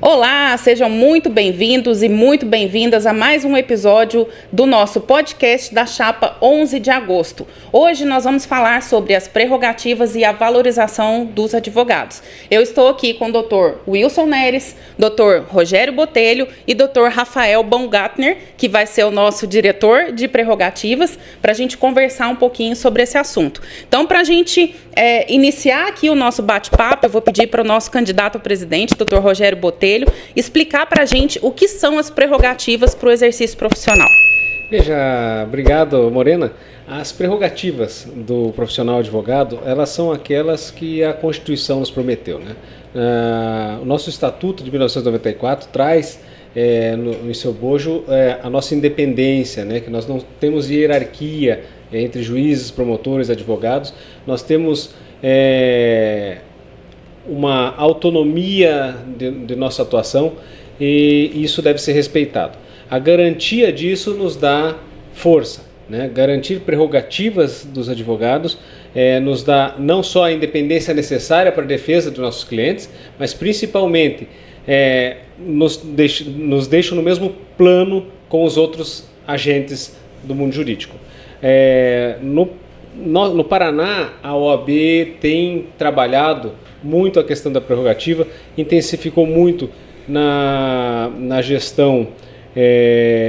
Olá, sejam muito bem-vindos e muito bem-vindas a mais um episódio do nosso podcast da Chapa 11 de agosto. Hoje nós vamos falar sobre as prerrogativas e a valorização dos advogados. Eu estou aqui com o Dr. Wilson Neres, Dr. Rogério Botelho e Dr. Rafael Baumgartner, que vai ser o nosso diretor de prerrogativas, para a gente conversar um pouquinho sobre esse assunto. Então, para a gente iniciar aqui o nosso bate-papo, eu vou pedir para o nosso candidato a presidente, Dr. Rogério Botelho, explicar para a gente o que são as prerrogativas para o exercício profissional. Veja, obrigado, Morena. As prerrogativas do profissional advogado, elas são aquelas que a Constituição nos prometeu, né? O nosso Estatuto de 1994 traz em seu bojo a nossa independência, né? Que nós não temos hierarquia entre juízes, promotores, advogados. Nós temos uma autonomia de nossa atuação e isso deve ser respeitado. A garantia disso nos dá força, né? Garantir prerrogativas dos advogados nos dá não só a independência necessária para a defesa dos nossos clientes, mas principalmente nos deixa no mesmo plano com os outros agentes do mundo jurídico. No Paraná, a OAB tem trabalhado muito a questão da prerrogativa, intensificou muito na gestão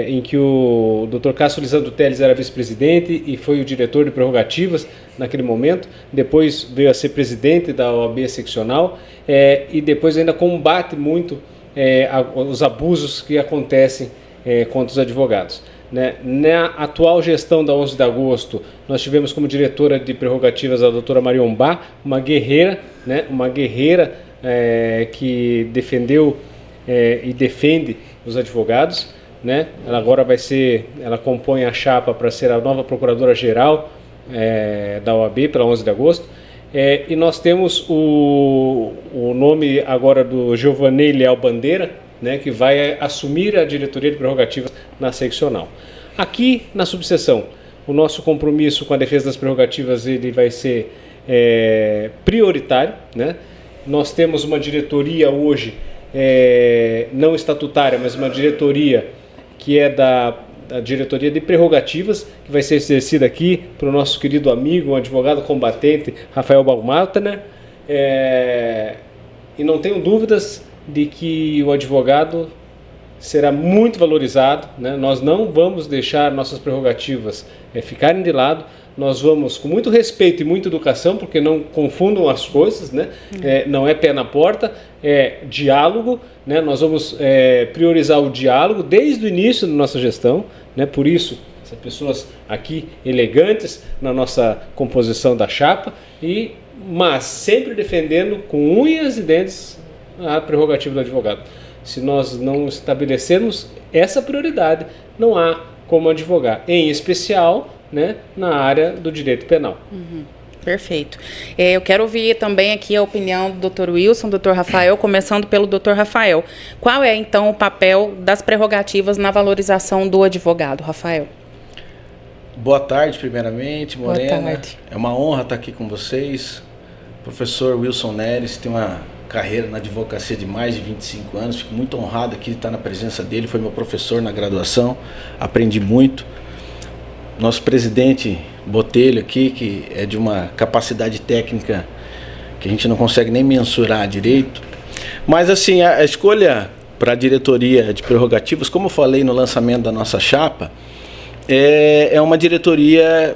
em que o Dr. Cássio Lisandro Teles era vice-presidente e foi o diretor de prerrogativas naquele momento, depois veio a ser presidente da OAB seccional e depois ainda combate muito os abusos que acontecem contra os advogados. Na atual gestão da 11 de agosto, nós tivemos como diretora de prerrogativas a doutora Marion Bá, uma guerreira, né? Uma guerreira que defendeu e defende os advogados, né? Ela agora ela compõe a chapa para ser a nova procuradora-geral da OAB pela 11 de agosto. E nós temos o nome agora do Giovanei Leal Bandeira, né, que vai assumir a diretoria de prerrogativas na seccional. Aqui na subseção, o nosso compromisso com a defesa das prerrogativas ele vai ser prioritário, né? Nós temos uma diretoria hoje, não estatutária, mas uma diretoria que é da diretoria de prerrogativas, que vai ser exercida aqui pelo nosso querido amigo, um advogado combatente, Rafael Baumgartner, e não tenho dúvidas de que o advogado será muito valorizado, né? Nós não vamos deixar nossas prerrogativas ficarem de lado, nós vamos com muito respeito e muita educação, porque não confundam as coisas, né? Não é pé na porta, é diálogo, né? Nós vamos priorizar o diálogo desde o início da nossa gestão, né? Por isso, essas pessoas aqui elegantes na nossa composição da chapa, mas sempre defendendo com unhas e dentes a prerrogativa do advogado. Se nós não estabelecermos essa prioridade, não há como advogar, em especial, né, na área do direito penal. Perfeito. Eu quero ouvir também aqui a opinião do Dr. Wilson, Dr. Rafael, começando pelo Dr. Rafael. Qual é, então, o papel das prerrogativas na valorização do advogado, Rafael? Boa tarde, primeiramente, Morena. Boa tarde. É uma honra estar aqui com vocês. O professor Wilson Neres tem uma carreira na advocacia de mais de 25 anos, fico muito honrado aqui de estar na presença dele, foi meu professor na graduação, aprendi muito. Nosso presidente Botelho aqui, que é de uma capacidade técnica que a gente não consegue nem mensurar direito, mas assim, a escolha para a diretoria de prerrogativas, como eu falei no lançamento da nossa chapa, é uma diretoria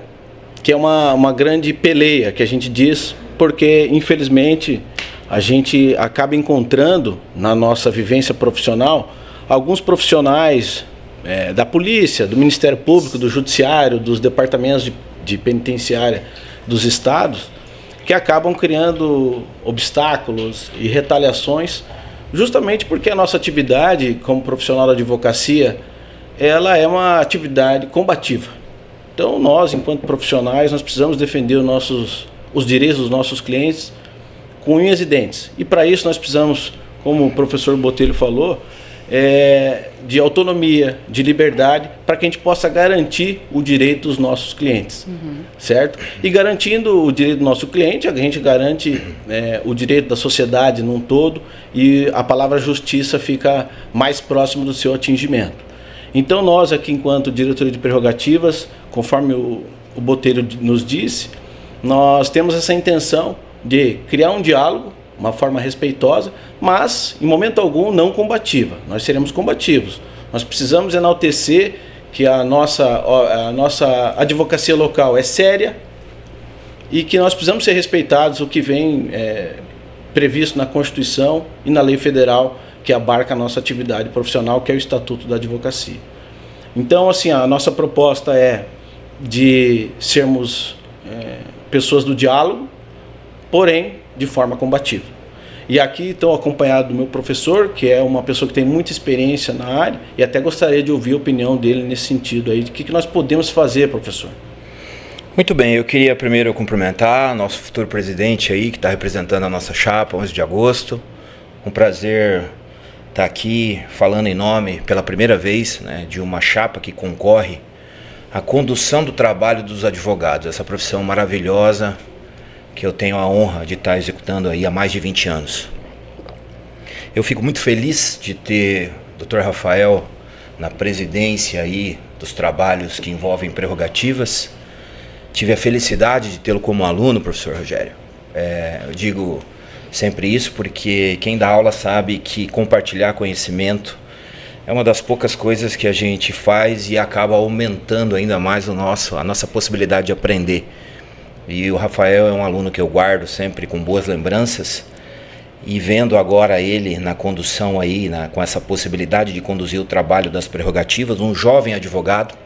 que é uma grande peleia, que a gente diz, porque infelizmente a gente acaba encontrando na nossa vivência profissional alguns profissionais da polícia, do Ministério Público, do Judiciário, dos departamentos de penitenciária dos estados, que acabam criando obstáculos e retaliações, justamente porque a nossa atividade como profissional da advocacia, ela é uma atividade combativa. Então nós, enquanto profissionais, nós precisamos defender os direitos dos nossos clientes com unhas e dentes. E para isso nós precisamos, como o professor Botelho falou, de autonomia, de liberdade, para que a gente possa garantir o direito dos nossos clientes, certo? E garantindo o direito do nosso cliente, a gente garante o direito da sociedade num todo, e a palavra justiça fica mais próximo do seu atingimento. Então nós aqui, enquanto diretoria de prerrogativas, conforme o Botelho nos disse, nós temos essa intenção de criar um diálogo, uma forma respeitosa, mas em momento algum não combativa. Nós seremos combativos. Nós precisamos enaltecer que a nossa advocacia local é séria e que nós precisamos ser respeitados o que vem previsto na Constituição e na lei federal que abarca a nossa atividade profissional, que é o Estatuto da Advocacia. Então, assim, a nossa proposta é de sermos pessoas do diálogo, porém de forma combativa. E aqui estou acompanhado do meu professor, que é uma pessoa que tem muita experiência na área, e até gostaria de ouvir a opinião dele nesse sentido aí, de que nós podemos fazer, professor. Muito bem, eu queria primeiro cumprimentar nosso futuro presidente aí, que está representando a nossa chapa, 11 de agosto. Um prazer estar aqui falando em nome, pela primeira vez, né, de uma chapa que concorre à condução do trabalho dos advogados, essa profissão maravilhosa, que eu tenho a honra de estar executando aí há mais de 20 anos. Eu fico muito feliz de ter o Dr. Rafael na presidência aí dos trabalhos que envolvem prerrogativas. Tive a felicidade de tê-lo como aluno, professor Rogério. Eu digo sempre isso porque quem dá aula sabe que compartilhar conhecimento é uma das poucas coisas que a gente faz e acaba aumentando ainda mais a nossa possibilidade de aprender. E o Rafael é um aluno que eu guardo sempre com boas lembranças, e vendo agora ele na condução aí, com essa possibilidade de conduzir o trabalho das prerrogativas, um jovem advogado,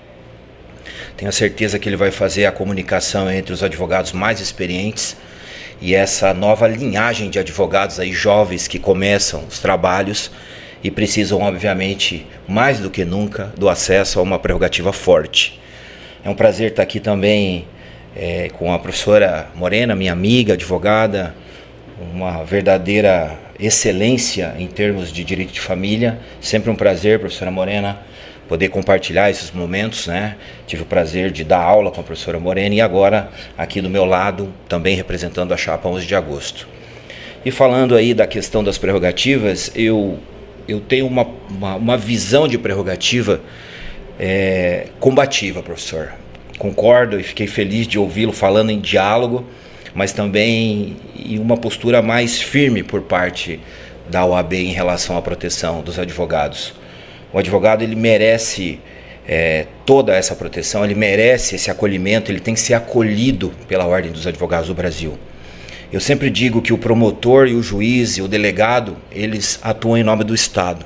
tenho a certeza que ele vai fazer a comunicação entre os advogados mais experientes e essa nova linhagem de advogados aí jovens que começam os trabalhos e precisam, obviamente, mais do que nunca, do acesso a uma prerrogativa forte. É um prazer estar aqui também com a professora Morena, minha amiga, advogada, uma verdadeira excelência em termos de direito de família. Sempre um prazer, professora Morena, poder compartilhar esses momentos, né? Tive o prazer de dar aula com a professora Morena e agora aqui do meu lado, também representando a chapa 11 de agosto. E falando aí da questão das prerrogativas, eu tenho uma visão de prerrogativa combativa, professor. Concordo e fiquei feliz de ouvi-lo falando em diálogo, mas também em uma postura mais firme por parte da OAB em relação à proteção dos advogados. O advogado, ele merece toda essa proteção, ele merece esse acolhimento, ele tem que ser acolhido pela Ordem dos Advogados do Brasil. Eu sempre digo que o promotor e o juiz e o delegado, eles atuam em nome do Estado.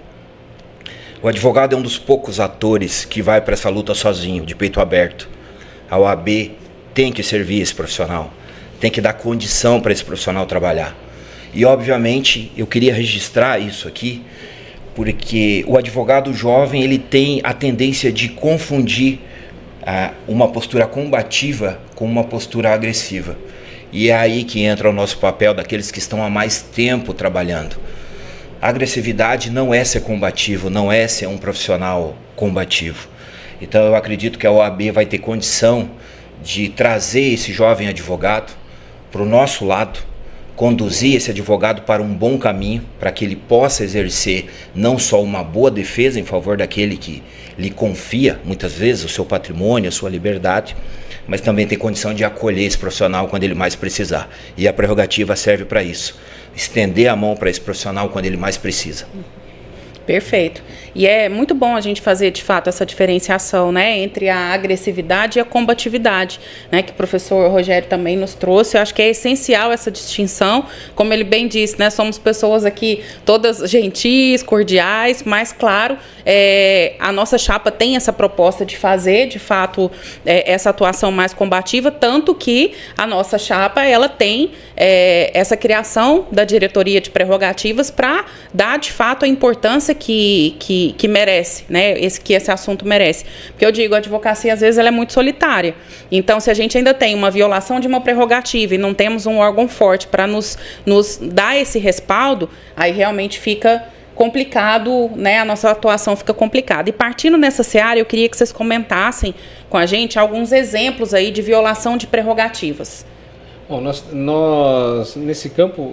O advogado é um dos poucos atores que vai para essa luta sozinho, de peito aberto. A OAB tem que servir esse profissional, tem que dar condição para esse profissional trabalhar. E, obviamente, eu queria registrar isso aqui, porque o advogado jovem, ele tem a tendência de confundir uma postura combativa com uma postura agressiva. E é aí que entra o nosso papel daqueles que estão há mais tempo trabalhando. A agressividade não é ser combativo, não é ser um profissional combativo. Então eu acredito que a OAB vai ter condição de trazer esse jovem advogado para o nosso lado, conduzir esse advogado para um bom caminho, para que ele possa exercer não só uma boa defesa em favor daquele que lhe confia, muitas vezes, o seu patrimônio, a sua liberdade, mas também ter condição de acolher esse profissional quando ele mais precisar. E a prerrogativa serve para isso, estender a mão para esse profissional quando ele mais precisa. Perfeito. E é muito bom a gente fazer, de fato, essa diferenciação, né, entre a agressividade e a combatividade, né, que o professor Rogério também nos trouxe. Eu acho que é essencial essa distinção. Como ele bem disse, né, somos pessoas aqui todas gentis, cordiais, mas, claro, a nossa chapa tem essa proposta de fazer, de fato, essa atuação mais combativa, tanto que a nossa chapa, ela tem essa criação da diretoria de prerrogativas para dar, de fato, a importância que merece, né? Que esse assunto merece. Porque eu digo, a advocacia, às vezes, ela é muito solitária. Então, se a gente ainda tem uma violação de uma prerrogativa e não temos um órgão forte para nos dar esse respaldo, aí realmente fica complicado, né? A nossa atuação fica complicada. E partindo nessa seara, eu queria que vocês comentassem com a gente alguns exemplos aí de violação de prerrogativas. Bom, nós nesse campo,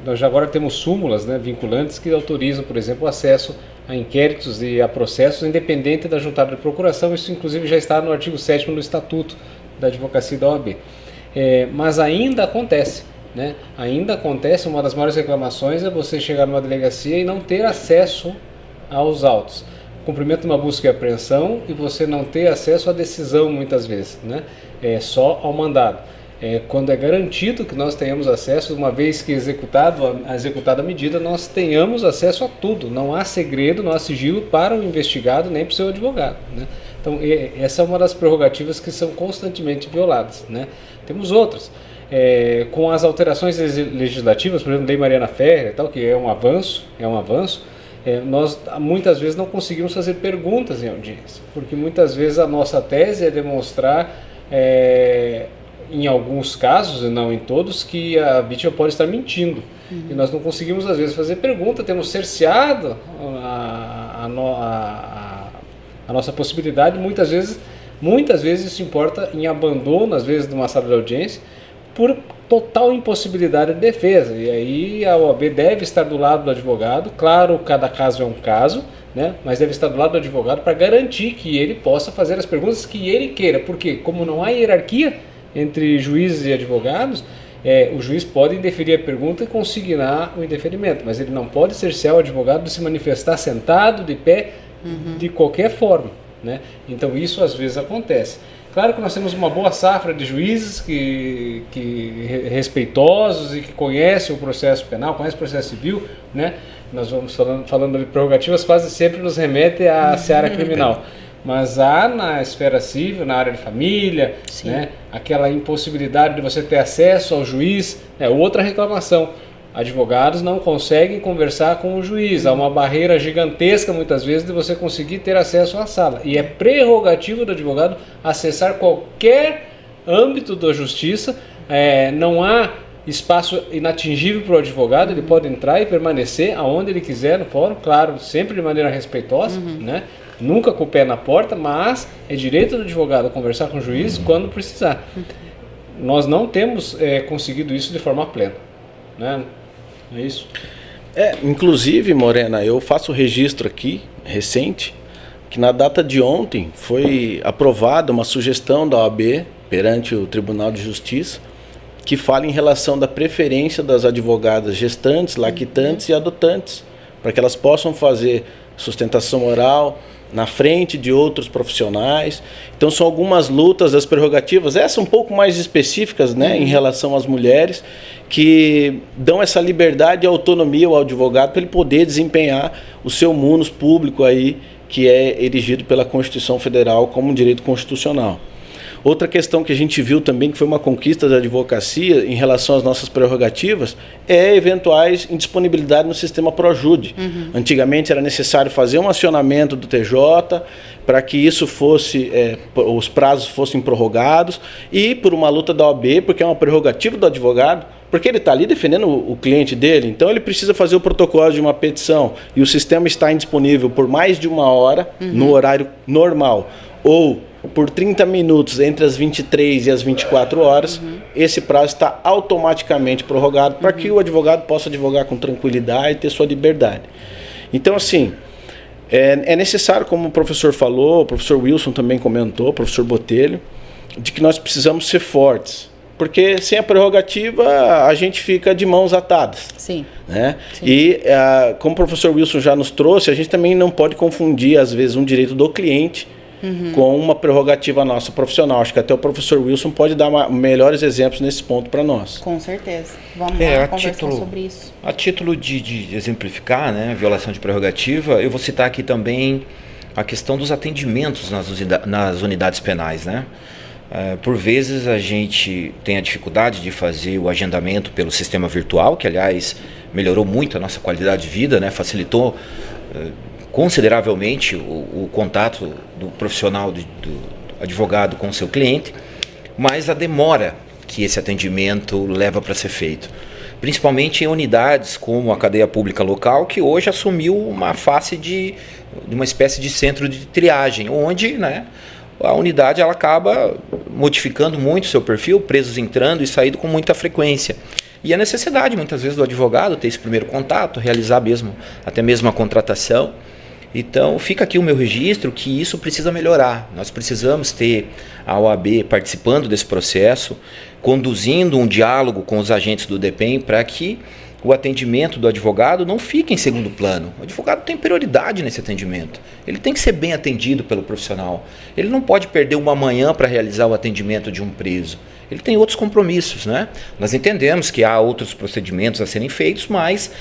nós já agora temos súmulas, né, vinculantes que autorizam, por exemplo, o acesso a inquéritos e a processos independente da juntada de procuração. Isso, inclusive, já está no artigo 7º do Estatuto da Advocacia da OAB. Mas ainda acontece, né? Ainda acontece, uma das maiores reclamações é você chegar numa delegacia e não ter acesso aos autos. Cumprimento de uma busca e apreensão e você não ter acesso à decisão, muitas vezes, né? Só ao mandado. Quando é garantido que nós tenhamos acesso, uma vez que executada a medida, nós tenhamos acesso a tudo. Não há segredo, não há sigilo para o investigado nem para o seu advogado, né? Então, essa é uma das prerrogativas que são constantemente violadas, né? Temos outras. Com as alterações legislativas, por exemplo, Lei Mariana Ferrer, tal, que é um avanço, nós muitas vezes não conseguimos fazer perguntas em audiência, porque muitas vezes a nossa tese é demonstrar, em alguns casos, e não em todos, que a vítima pode estar mentindo. E nós não conseguimos, às vezes, fazer pergunta, temos cerceado a nossa possibilidade. Muitas vezes isso importa em abandono, às vezes, de uma sala de audiência, por total impossibilidade de defesa. E aí a OAB deve estar do lado do advogado. Claro, cada caso é um caso, né? Mas deve estar do lado do advogado para garantir que ele possa fazer as perguntas que ele queira. Porque, como não há hierarquia entre juízes e advogados, o juiz pode indeferir a pergunta e consignar o indeferimento, mas ele não pode cercear o advogado de se manifestar sentado, de pé, de qualquer forma, né? Então isso às vezes acontece. Claro que nós temos uma boa safra de juízes que respeitosos e que conhecem o processo penal, conhecem o processo civil, né? Nós vamos falando de prerrogativas, quase sempre nos remete à seara criminal. Mas há na esfera civil, na área de família, né, aquela impossibilidade de você ter acesso ao juiz, outra reclamação. Advogados não conseguem conversar com o juiz, há uma barreira gigantesca muitas vezes de você conseguir ter acesso à sala. E é prerrogativa do advogado acessar qualquer âmbito da justiça, não há espaço inatingível para o advogado, ele pode entrar e permanecer aonde ele quiser no fórum, claro, sempre de maneira respeitosa, né? Nunca com o pé na porta, mas é direito do advogado conversar com o juiz quando precisar. Nós não temos conseguido isso de forma plena, né? É isso. Inclusive, Morena, eu faço registro aqui, recente, que na data de ontem foi aprovada uma sugestão da OAB perante o Tribunal de Justiça que fala em relação da preferência das advogadas gestantes, lactantes e adotantes, para que elas possam fazer sustentação oral na frente de outros profissionais. Então são algumas lutas das prerrogativas, essas um pouco mais específicas, né, em relação às mulheres, que dão essa liberdade e autonomia ao advogado para ele poder desempenhar o seu munus público aí, que é erigido pela Constituição Federal como um direito constitucional. Outra questão que a gente viu também, que foi uma conquista da advocacia em relação às nossas prerrogativas, é eventuais indisponibilidade no sistema Projude. Antigamente era necessário fazer um acionamento do TJ para que isso fosse, os prazos fossem prorrogados, e por uma luta da OAB, porque é uma prerrogativa do advogado, porque ele está ali defendendo o cliente dele, então ele precisa fazer o protocolo de uma petição e o sistema está indisponível por mais de 1 hora, no horário normal, ou por 30 minutos entre as 23 e as 24 horas, esse prazo está automaticamente prorrogado para que o advogado possa advogar com tranquilidade e ter sua liberdade. Então, assim, é necessário, como o professor falou, o professor Wilson também comentou, o professor Botelho, de que nós precisamos ser fortes, porque sem a prerrogativa a gente fica de mãos atadas. Sim. Né? Sim. E como o professor Wilson já nos trouxe, a gente também não pode confundir, às vezes, um direito do cliente com uma prerrogativa nossa profissional. Acho que até o professor Wilson pode dar melhores exemplos nesse ponto para nós. Com certeza. Vamos lá conversar sobre isso. A título de exemplificar, né, a violação de prerrogativa, eu vou citar aqui também a questão dos atendimentos nas unidades penais, né? Por vezes a gente tem a dificuldade de fazer o agendamento pelo sistema virtual, que aliás melhorou muito a nossa qualidade de vida, né? Facilitou consideravelmente o contato do profissional, do advogado com o seu cliente, mas a demora que esse atendimento leva para ser feito. principalmente em unidades como a cadeia pública local, que hoje assumiu uma face de uma espécie de centro de triagem, onde, né, a unidade ela acaba modificando muito seu perfil, presos entrando e saindo com muita frequência. E a necessidade, muitas vezes, do advogado ter esse primeiro contato, realizar até mesmo a contratação. Então, fica aqui o meu registro que isso precisa melhorar. Nós precisamos ter a OAB participando desse processo, conduzindo um diálogo com os agentes do DEPEN para que o atendimento do advogado não fique em segundo plano. O advogado tem prioridade nesse atendimento. Ele tem que ser bem atendido pelo profissional. Ele não pode perder uma manhã para realizar o atendimento de um preso. Ele tem outros compromissos, né? Nós entendemos que há outros procedimentos a serem feitos, mas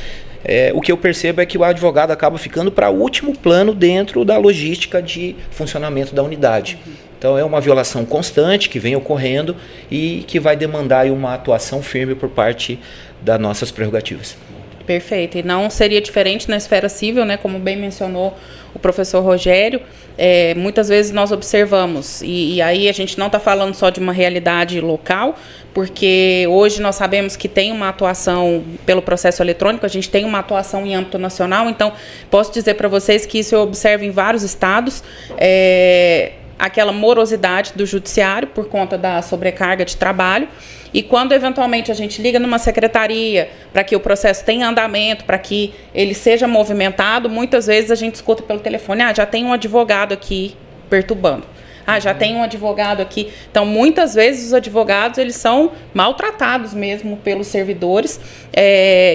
o que eu percebo é que o advogado acaba ficando para o último plano dentro da logística de funcionamento da unidade. Então é uma violação constante que vem ocorrendo e que vai demandar uma atuação firme por parte das nossas prerrogativas. Perfeito. E não seria diferente na esfera civil, né? Como bem mencionou o professor Rogério, muitas vezes nós observamos, e aí a gente não está falando só de uma realidade local, porque hoje nós sabemos que tem uma atuação pelo processo eletrônico, a gente tem uma atuação em âmbito nacional, então posso dizer para vocês que isso eu observo em vários estados, aquela morosidade do judiciário por conta da sobrecarga de trabalho. E quando eventualmente a gente liga numa secretaria para que o processo tenha andamento, para que ele seja movimentado, muitas vezes a gente escuta pelo telefone, já tem um advogado aqui perturbando. Já tem um advogado aqui. Então, muitas vezes os advogados eles são maltratados mesmo pelos servidores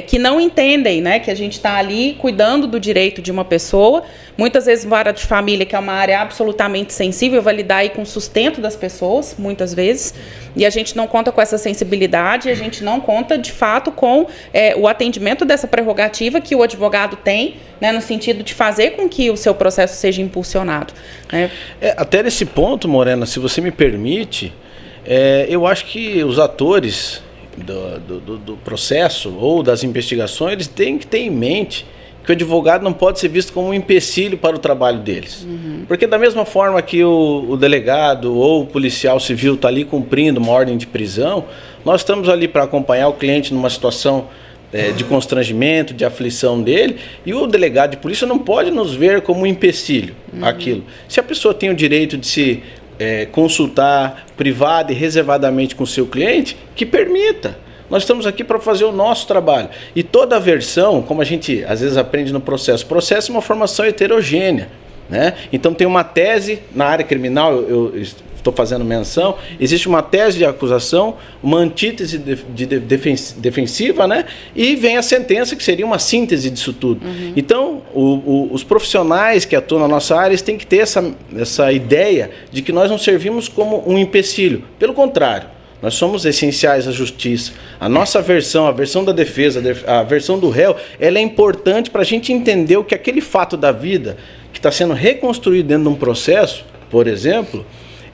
que não entendem, né, que a gente está ali cuidando do direito de uma pessoa. Muitas vezes vara de família, que é uma área absolutamente sensível, vai lidar aí com o sustento das pessoas, muitas vezes, e a gente não conta com essa sensibilidade, a gente não conta, de fato, com o atendimento dessa prerrogativa que o advogado tem, né, no sentido de fazer com que o seu processo seja impulsionado. Né? Até nesse ponto, Morena, se você me permite, eu acho que os atores do processo ou das investigações, eles têm que ter em mente que o advogado não pode ser visto como um empecilho para o trabalho deles. Porque da mesma forma que o delegado ou o policial civil está ali cumprindo uma ordem de prisão, nós estamos ali para acompanhar o cliente numa situação de constrangimento, de aflição dele, e o delegado de polícia não pode nos ver como um empecilho aquilo. Se a pessoa tem o direito de se consultar privada e reservadamente com o seu cliente, que permita. Nós estamos aqui para fazer o nosso trabalho. E toda a versão, como a gente às vezes aprende no processo, processo é uma formação heterogênea, né? Então tem uma tese na área criminal, eu estou fazendo menção, existe uma tese de acusação, uma antítese defensiva, né? E vem a sentença, que seria uma síntese disso tudo. Então, os profissionais que atuam na nossa área, eles têm que ter essa ideia de que nós não servimos como um empecilho. Pelo contrário, nós somos essenciais à justiça. A nossa versão, a versão da defesa, a versão do réu, ela é importante para a gente entender o que aquele fato da vida que está sendo reconstruído dentro de um processo, por exemplo,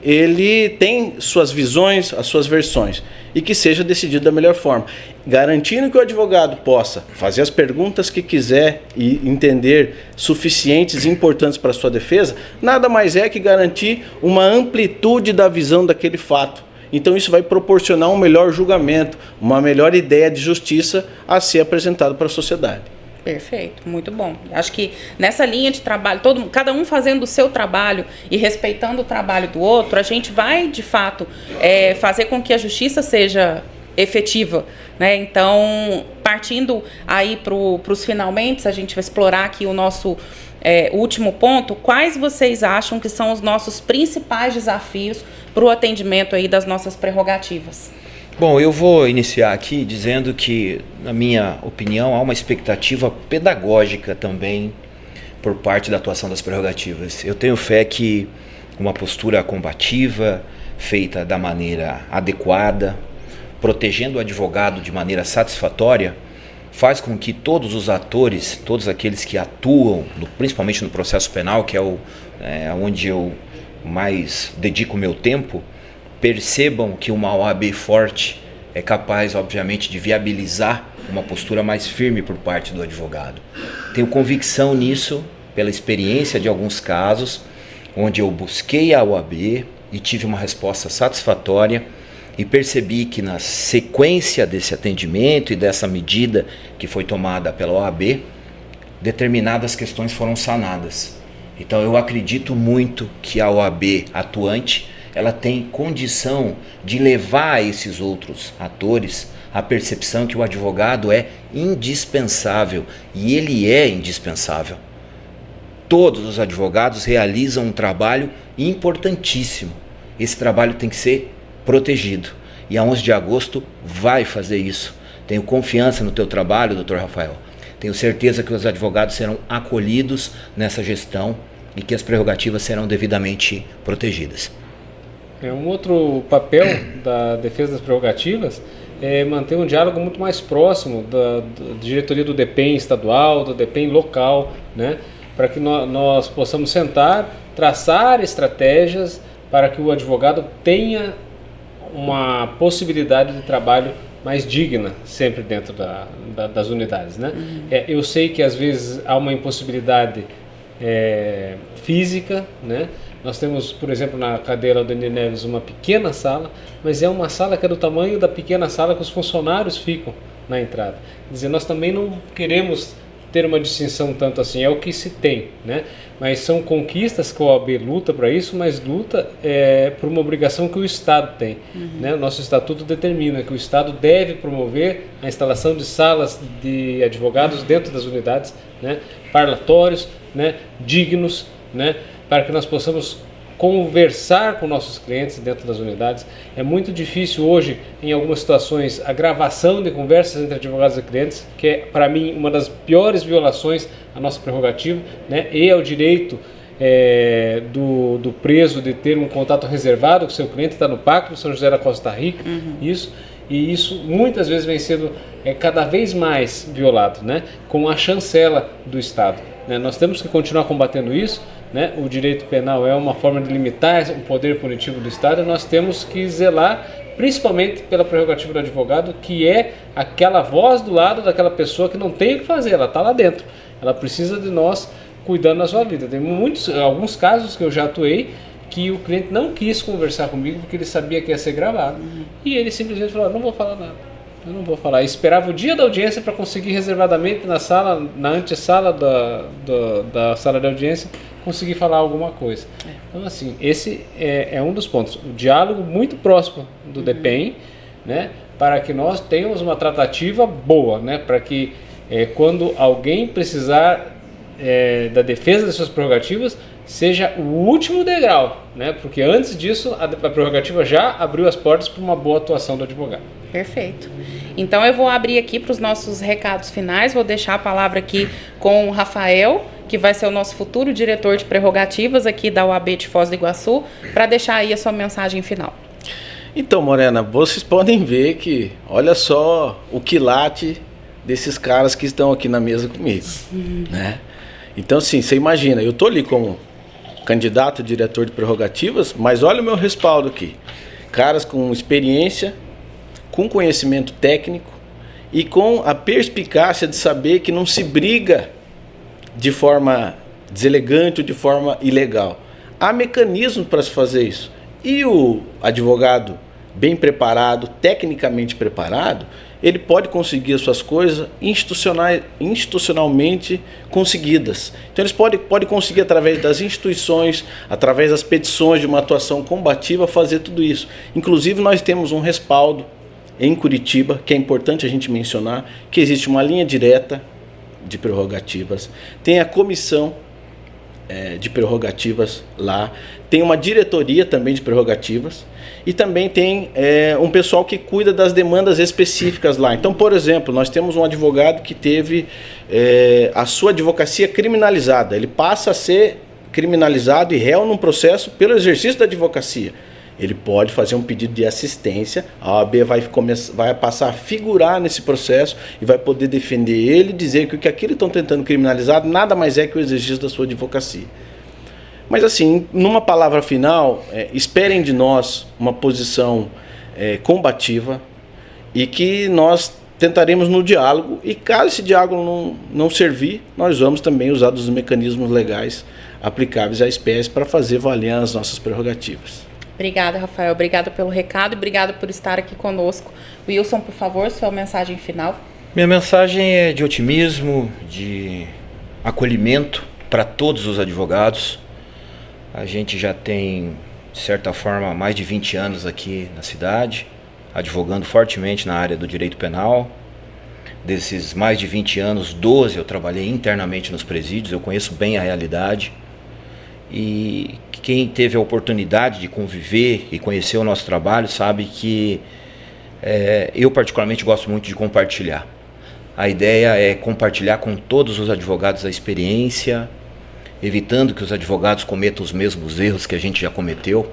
ele tem suas visões, as suas versões, e que seja decidido da melhor forma, garantindo que o advogado possa fazer as perguntas que quiser e entender suficientes e importantes para a sua defesa, nada mais é que garantir uma amplitude da visão daquele fato. Então isso vai proporcionar um melhor julgamento, uma melhor ideia de justiça a ser apresentado para a sociedade. Perfeito, muito bom. Acho que nessa linha de trabalho, cada um fazendo o seu trabalho e respeitando o trabalho do outro, a gente vai, de fato, fazer com que a justiça seja efetiva, né? Então, partindo aí para os finalmente, a gente vai explorar aqui o nosso último ponto. Quais vocês acham que são os nossos principais desafios para o atendimento aí das nossas prerrogativas? Bom, eu vou iniciar aqui dizendo que, na minha opinião, há uma expectativa pedagógica também por parte da atuação das prerrogativas. Eu tenho fé que uma postura combativa, feita da maneira adequada, protegendo o advogado de maneira satisfatória, faz com que todos os atores, todos aqueles que atuam, principalmente no processo penal, que é onde eu mais dedico o meu tempo, percebam que uma OAB forte é capaz, obviamente, de viabilizar uma postura mais firme por parte do advogado. Tenho convicção nisso pela experiência de alguns casos, onde eu busquei a OAB e tive uma resposta satisfatória, e percebi que na sequência desse atendimento e dessa medida que foi tomada pela OAB, determinadas questões foram sanadas. Então eu acredito muito que a OAB atuante, ela tem condição de levar a esses outros atores a percepção que o advogado é indispensável, e ele é indispensável. Todos os advogados realizam um trabalho importantíssimo. Esse trabalho tem que ser protegido. E a 11 de agosto vai fazer isso. Tenho confiança no teu trabalho, Dr. Rafael. Tenho certeza que os advogados serão acolhidos nessa gestão e que as prerrogativas serão devidamente protegidas. Um outro papel da defesa das prerrogativas é manter um diálogo muito mais próximo da diretoria do DEPEN estadual, do DEPEN local, né? Para que nós possamos sentar, traçar estratégias para que o advogado tenha uma possibilidade de trabalho mais digna sempre dentro das unidades, né? Eu sei que às vezes há uma impossibilidade física, né? Nós temos, por exemplo, na cadeia Aldenir Neves uma pequena sala, mas é uma sala que é do tamanho da pequena sala que os funcionários ficam na entrada. Quer dizer, nós também não queremos ter uma distinção tanto assim, é o que se tem, né? Mas são conquistas que a OAB luta para isso, mas luta por uma obrigação que o Estado tem, né? O nosso estatuto determina que o Estado deve promover a instalação de salas de advogados dentro das unidades, né? Parlatórios, né? Dignos, né? Para que nós possamos conversar com nossos clientes dentro das unidades. É muito difícil hoje, em algumas situações, a gravação de conversas entre advogados e clientes, que é, para mim, uma das piores violações à nossa prerrogativa, né? E ao direito do preso de ter um contato reservado com o seu cliente, está no Pacto de São José da Costa Rica, isso muitas vezes vem sendo cada vez mais violado, né? Com a chancela do Estado, né? Nós temos que continuar combatendo isso, né? O direito penal é uma forma de limitar o poder punitivo do Estado, e nós temos que zelar principalmente pela prerrogativa do advogado, que é aquela voz do lado daquela pessoa que não tem o que fazer, ela está lá dentro, ela precisa de nós cuidando da sua vida. Tem alguns casos que eu já atuei que o cliente não quis conversar comigo porque ele sabia que ia ser gravado, e ele simplesmente falou: não vou falar nada, eu não vou falar. Eu esperava o dia da audiência para conseguir reservadamente na sala, na antessala da sala de audiência, conseguir falar alguma coisa. Então, assim, esse é um dos pontos. O diálogo muito próximo do DEPEN, né, para que nós tenhamos uma tratativa boa, né, para que quando alguém precisar da defesa das suas prerrogativas, seja o último degrau, né, porque antes disso a prerrogativa já abriu as portas para uma boa atuação do advogado. Perfeito. Então eu vou abrir aqui para os nossos recados finais, vou deixar a palavra aqui com o Rafael, que vai ser o nosso futuro diretor de prerrogativas aqui da OAB de Foz do Iguaçu, para deixar aí a sua mensagem final. Então, Morena, vocês podem ver que, olha só o quilate desses caras que estão aqui na mesa comigo, né? Então, assim, você imagina, eu estou ali como candidato a diretor de prerrogativas, mas olha o meu respaldo aqui. Caras com experiência, com conhecimento técnico e com a perspicácia de saber que não se briga de forma deselegante ou de forma ilegal. Há mecanismos para se fazer isso. E o advogado bem preparado, tecnicamente preparado, ele pode conseguir as suas coisas institucionalmente conseguidas. Então eles podem conseguir através das instituições, através das petições de uma atuação combativa, fazer tudo isso. Inclusive nós temos um respaldo em Curitiba, que é importante a gente mencionar, que existe uma linha direta de prerrogativas, tem a comissão de prerrogativas lá, tem uma diretoria também de prerrogativas e também tem um pessoal que cuida das demandas específicas lá. Então, por exemplo, nós temos um advogado que teve a sua advocacia criminalizada, ele passa a ser criminalizado e réu num processo pelo exercício da advocacia. Ele pode fazer um pedido de assistência, a OAB vai passar a figurar nesse processo e vai poder defender ele e dizer que o que aquilo estão tentando criminalizar nada mais é que o exercício da sua advocacia. Mas assim, numa palavra final, esperem de nós uma posição combativa e que nós tentaremos no diálogo, e caso esse diálogo não servir, nós vamos também usar dos mecanismos legais aplicáveis à espécie para fazer valer as nossas prerrogativas. Obrigada, Rafael. Obrigada pelo recado e obrigada por estar aqui conosco. Wilson, por favor, sua mensagem final. Minha mensagem é de otimismo, de acolhimento para todos os advogados. A gente já tem, de certa forma, mais de 20 anos aqui na cidade, advogando fortemente na área do direito penal. Desses mais de 20 anos, 12 eu trabalhei internamente nos presídios, eu conheço bem a realidade. E quem teve a oportunidade de conviver e conhecer o nosso trabalho sabe que eu particularmente gosto muito de compartilhar. A ideia é compartilhar com todos os advogados a experiência, evitando que os advogados cometam os mesmos erros que a gente já cometeu,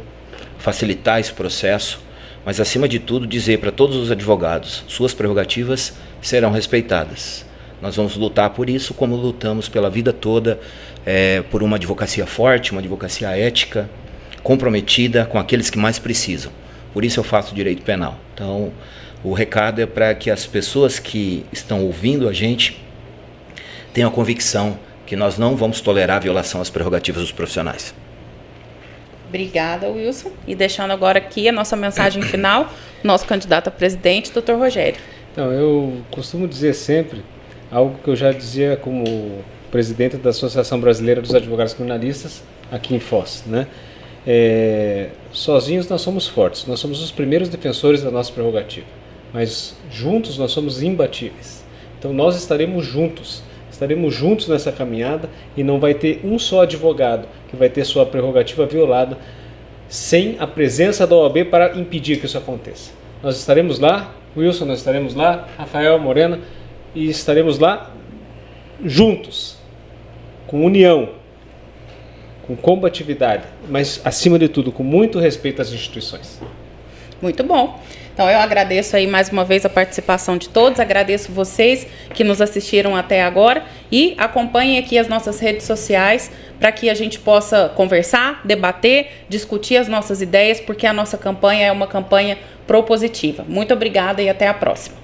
facilitar esse processo, mas acima de tudo dizer para todos os advogados, suas prerrogativas serão respeitadas. Nós vamos lutar por isso como lutamos pela vida toda, por uma advocacia forte, uma advocacia ética, comprometida com aqueles que mais precisam. Por isso eu faço direito penal. Então, o recado é para que as pessoas que estão ouvindo a gente tenham a convicção que nós não vamos tolerar a violação às prerrogativas dos profissionais. Obrigada, Wilson. E deixando agora aqui a nossa mensagem final, nosso candidato a presidente, Dr. Rogério. Então, eu costumo dizer sempre algo que eu já dizia como presidente da Associação Brasileira dos Advogados Criminalistas aqui em Foz, né? Sozinhos nós somos fortes, nós somos os primeiros defensores da nossa prerrogativa, mas juntos nós somos imbatíveis. Então nós estaremos juntos nessa caminhada e não vai ter um só advogado que vai ter sua prerrogativa violada sem a presença da OAB para impedir que isso aconteça. Nós estaremos lá, Wilson, nós estaremos lá, Rafael, Morena, e estaremos lá juntos, com união, com combatividade, mas acima de tudo com muito respeito às instituições. Muito bom. Então eu agradeço aí mais uma vez a participação de todos, agradeço vocês que nos assistiram até agora e acompanhem aqui as nossas redes sociais para que a gente possa conversar, debater, discutir as nossas ideias, porque a nossa campanha é uma campanha propositiva. Muito obrigada e até a próxima.